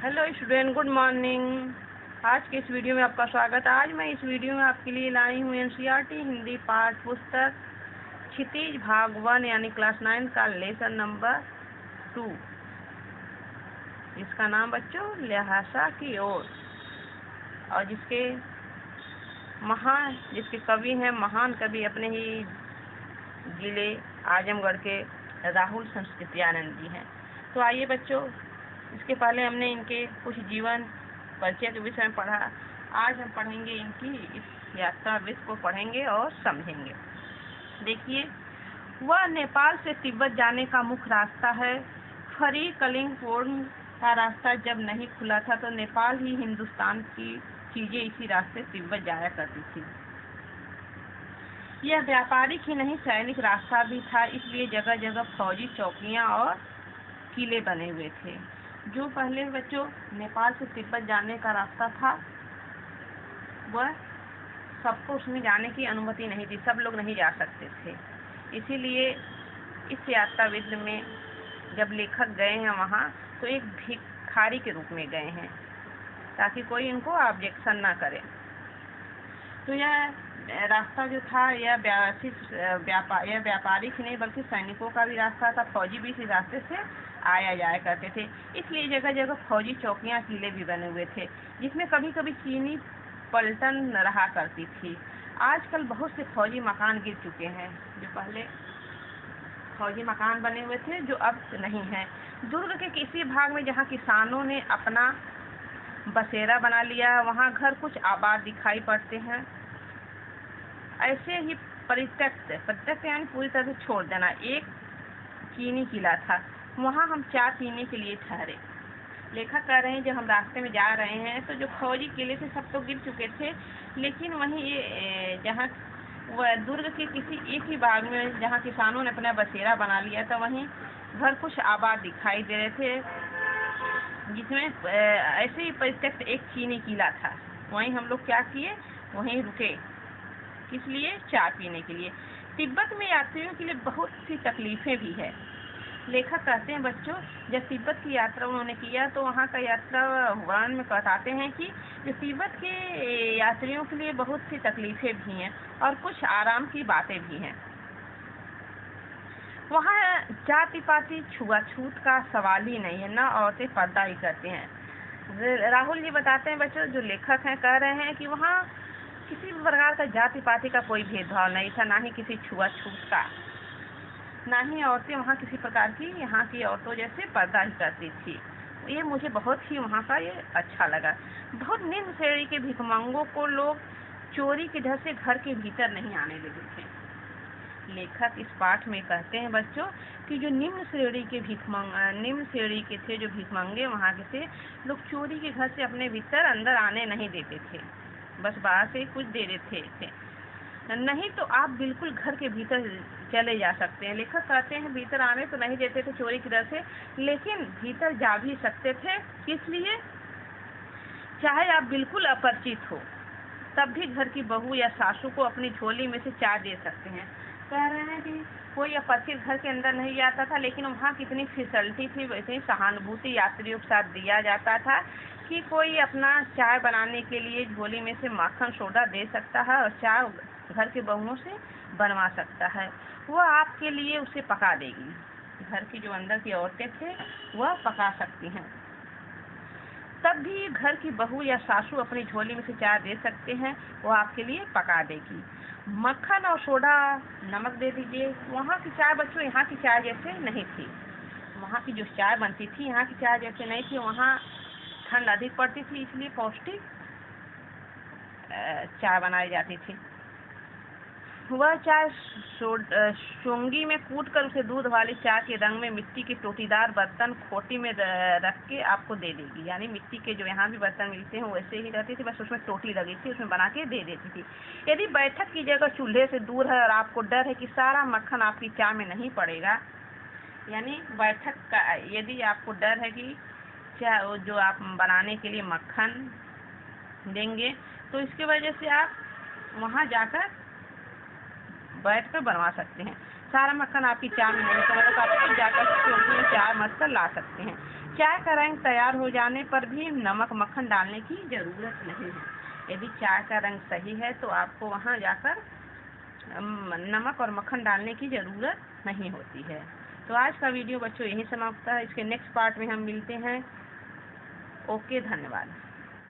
Hello student, good morning. आज के इस वीडियो में आपका स्वागत है। आज मैं इस वीडियो में आपके लिए लाई हूँ एनसीईआरटी हिंदी पाठ पुस्तक क्षितिज भाग 1 यानी क्लास 9 का लेसन नंबर 2, जिसका नाम बच्चों ल्हासा की ओर, और जिसके कवि हैं महान कवि अपने ही जिले आजमगढ़ के राहुल संस्कृत्यानंद जी हैं। तो आइए बच्चों, इसके पहले हमने इनके कुछ जीवन परिचय के विषय में पढ़ा। आज हम पढ़ेंगे इनकी इस यात्रा वृत्त को पढ़ेंगे और समझेंगे। देखिए, वह नेपाल से तिब्बत जाने का मुख्य रास्ता है। फरी कलिंगपोंग का रास्ता जब नहीं खुला था तो नेपाल ही हिंदुस्तान की चीजें इसी रास्ते तिब्बत जाया करती थी। यह व्यापारिक ही नहीं सैनिक रास्ता भी था, इसलिए जगह जगह फौजी चौकियां और किले बने हुए थे। जो पहले बच्चों नेपाल से तिब्बत जाने का रास्ता था, वह सबको उसमें जाने की अनुमति नहीं थी, सब लोग नहीं जा सकते थे। इसीलिए इस यात्रा वृत्त में जब लेखक गए हैं वहाँ, तो एक भिखारी के रूप में गए हैं ताकि कोई इनको ऑब्जेक्शन ना करे। तो यह रास्ता जो था यह व्यापारिक नहीं बल्कि सैनिकों का भी रास्ता था। फौजी भी इस रास्ते से आया जाया करते थे, इसलिए जगह जगह फौजी चौकियां किले भी बने हुए थे, जिसमें कभी कभी चीनी पलटन रहा करती थी। आजकल बहुत से फौजी मकान गिर चुके हैं। जो पहले फौजी मकान बने हुए थे जो अब नहीं है। दुर्ग के किसी भाग में जहाँ किसानों ने अपना बसेरा बना लिया, वहाँ घर कुछ आबाद दिखाई पड़ते हैं। ऐसे ही परित्यक्त यानी पूरी तरह से छोड़ देना एक चीनी किला था, वहाँ हम चाय पीने के लिए ठहरे। लेखक कह रहे हैं जब हम रास्ते में जा रहे हैं तो जो फौजी किले थे सब तो गिर चुके थे, लेकिन वहीं ये जहाँ वह दुर्ग के किसी एक ही भाग में जहाँ किसानों ने अपना बसेरा बना लिया था, वहीं घर कुछ आबाद दिखाई दे रहे थे, जिसमें ऐसे ही परित्यक्त एक चीनी किला था। वहीं हम लोग क्या किए, वहीं रुके। किस लिए? चाय पीने के लिए। तिब्बत में यात्रियों के लिए बहुत सी तकलीफें भी है। लेखक कहते हैं बच्चों, जब तिब्बत की यात्रा उन्होंने किया तो वहाँ का यात्रा वर्णन में बताते हैं कि जो तिब्बत के यात्रियों के लिए बहुत सी तकलीफें भी हैं और कुछ आराम की बातें भी हैं। वहाँ जाति पाति छुआछूत का सवाल ही नहीं है, ना औरतें पर्दा ही करते हैं। राहुल जी बताते हैं बच्चों, जो लेखक हैं, कह रहे हैं कि वहाँ किसी भी प्रकार का जाति पाति का कोई भेदभाव नहीं था, ना ही किसी छुआछूत का, ना ही औरतें वहाँ किसी प्रकार की यहाँ की औरतों जैसे पर्दा ही करती थी। ये मुझे बहुत ही वहाँ का ये अच्छा लगा। बहुत निम्न श्रेणी के भिखमंगों को लोग चोरी के डर से घर के भीतर नहीं आने देते थे। लेखक इस पाठ में कहते हैं बच्चों कि जो निम्न श्रेणी के थे, जो भिखमंगे वहाँ के थे, लोग चोरी के घर से अपने भीतर अंदर आने नहीं देते थे, बस बाहर से कुछ दे देते थे, नहीं तो आप बिल्कुल घर के भीतर चले जा सकते हैं। लेखक कहते हैं भीतर आने तो नहीं देते थे चोरी की डर से, लेकिन भीतर जा भी सकते थे। किस लिए? चाहे आप बिल्कुल अपरिचित हो, तब भी घर की बहू या सासू को अपनी झोली में से चाय दे सकते हैं। कह रहे हैं कि कोई अपरिचित घर के अंदर नहीं जाता था, लेकिन वहाँ कितनी फैसिलिटी थी, वैसे ही सहानुभूति यात्रियों के साथ दिया जाता था कि कोई अपना चाय बनाने के लिए झोली में से माखन सोडा दे सकता है और चाय घर के बहुओं से बनवा सकता है। वह आपके लिए उसे पका देगी। घर की जो अंदर की औरतें थे वह पका सकती हैं। तब भी घर की बहू या सासू अपनी झोली में से चाय दे सकते हैं, वो आपके लिए पका देगी। मक्खन और सोडा नमक दे दीजिए। वहाँ की चाय बच्चों यहाँ की चाय जैसे नहीं थी। वहाँ की जो चाय बनती थी यहाँ की चाय जैसे नहीं थी। वहाँ ठंड अधिक पड़ती थी, इसलिए पौष्टिक चाय बनाई जाती थी। वह चाय शोंगी में कूटकर उसे दूध वाली चाय के रंग में मिट्टी के टोटीदार बर्तन खोटी में रख के आपको दे देगी। यानी मिट्टी के जो यहाँ भी बर्तन मिलते हैं वैसे ही रहती थी, बस उसमें टोटी लगी थी, उसमें बना के दे देती थी। यदि बैठक की जगह चूल्हे से दूर है और आपको डर है कि सारा मक्खन आपकी चाय में नहीं पड़ेगा, यानी बैठक का यदि आपको डर है कि चाय जो आप बनाने के लिए मक्खन देंगे, तो इसकी वजह से आप वहाँ जाकर बैठ कर बनवा सकते हैं। सारा मक्खन आपकी चाय में नहीं, तो मतलब आप जाकर चाय मत कर ला सकते हैं। चाय का रंग तैयार हो जाने पर भी नमक मक्खन डालने की ज़रूरत नहीं है। यदि चाय का रंग सही है तो आपको वहाँ जाकर नमक और मक्खन डालने की ज़रूरत नहीं होती है। तो आज का वीडियो बच्चों यही समाप्त है। इसके नेक्स्ट पार्ट में हम मिलते हैं। ओके, धन्यवाद।